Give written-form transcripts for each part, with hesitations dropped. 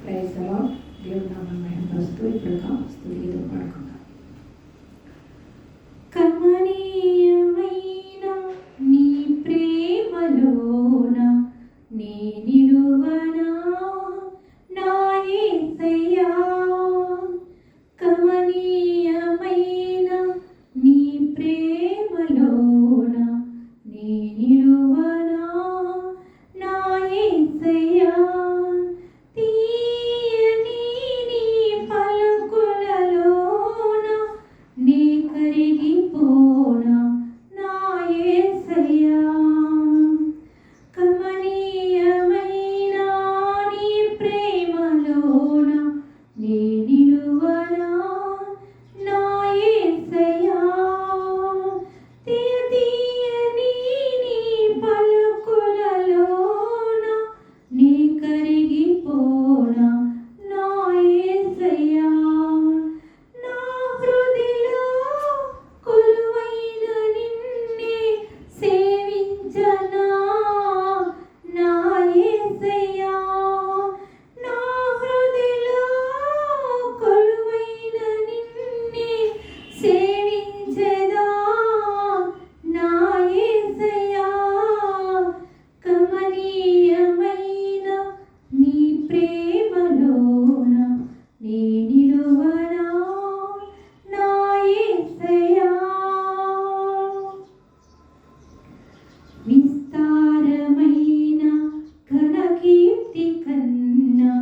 Praise the lord. దేవుని నామమున మహిమపరుస్తూ ఇప్పుడు స్తుతిగీతం పాడుకుందాం. కమనీయమైన నీ ప్రేమలోన నీ నిలువనా నా యేసయ్యా. కమనీయమైన నీ ప్రేమలోన నీ నిలువనా నా యేసయ్యా. తీయని నీ పలుకులలోన నీ కరిగిపోనా నా యేసయ్యా. కమనీయమైన నీ ప్రేమలోన నీ నిలువనా నా యేసయ్యా. తీయని నీ పలుకులలోన నీ కరిగిపోనా నా యేసయ్యా. నా హృదయలో కొలువైన నిన్నే సేవించనా నా యేసయ్యా. నా హృదయలో కొలువైన నిన్నే సేవించెదా నా యేసయ్యా. కమనీయమైన నీ ప్రేమలోన నీ నిలువనా నా యేసయ్యా. విస్తారమైన ఘనకీర్తి కన్నా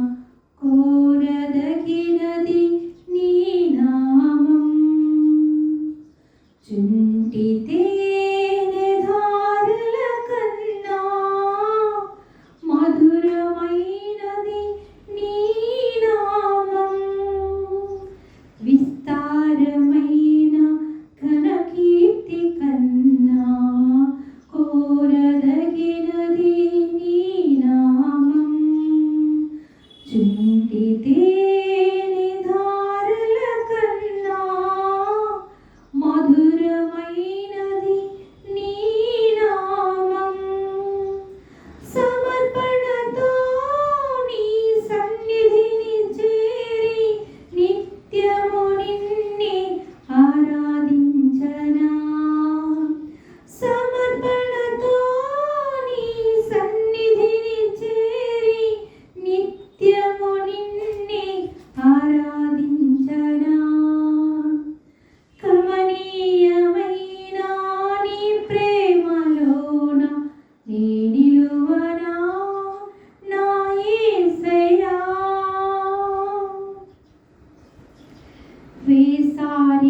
కోరదగినది నీ నామం. చుంటి తేనె ధారల కన్నా మధురమైనది నీ నామం. విస్తారమైన ఘనకీర్తి కన్నా కోరదగినది నీ నామం. చుంటి తేనె ధారల కన్నా మధురమైనది నీ నామం. సమర్పణతో నీ సన్నిధిని చేరి నిత్యము నిన్నే ఆరాధించనా. సమర్పణతో నీ సన్నిధిని చేరి నిత్యము నిన్నే ఆరాధించనా. కమనీయమైన నీ ప్రేమలోన నీ నిలువనా నా యేసయ్యా.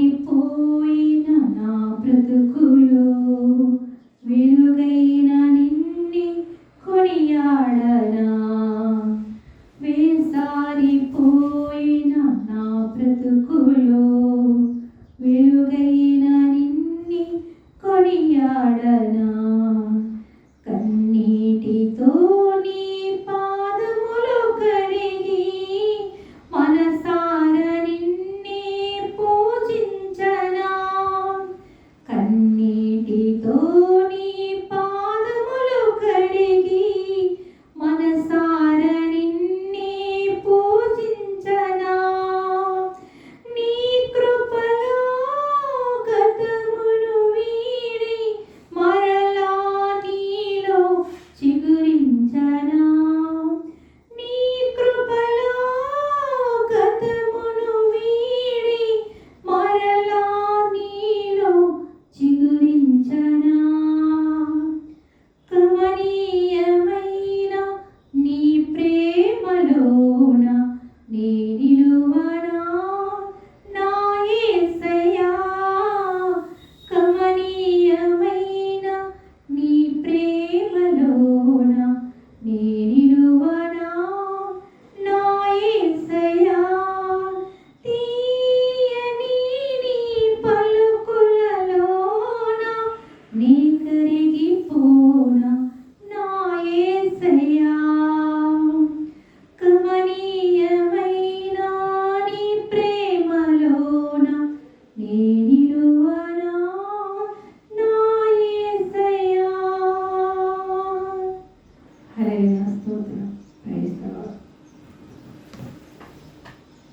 వేసారిపోయిన నా బ్రతుకులో వెలుగైన నిన్నే కొనియాడనా. వేసారిపోయిన నా బ్రతుకులో వెలుగైన నిన్నే కొనియాడనా. కన్నీటితో నీ పాదములు కడిగి మనసార నిన్నే పూజించనా. కన్నీటితో నీ పాదములు కడిగి మనసార నిన్నే పూజించనా. నీ కృపలో గతమును వీడి మరలా నీలో చిగురించనా. నీ కృపలో గతమును వీడి మరలా నీలో చిగురించనా. కమనీయమైన నీ ప్రేమలోన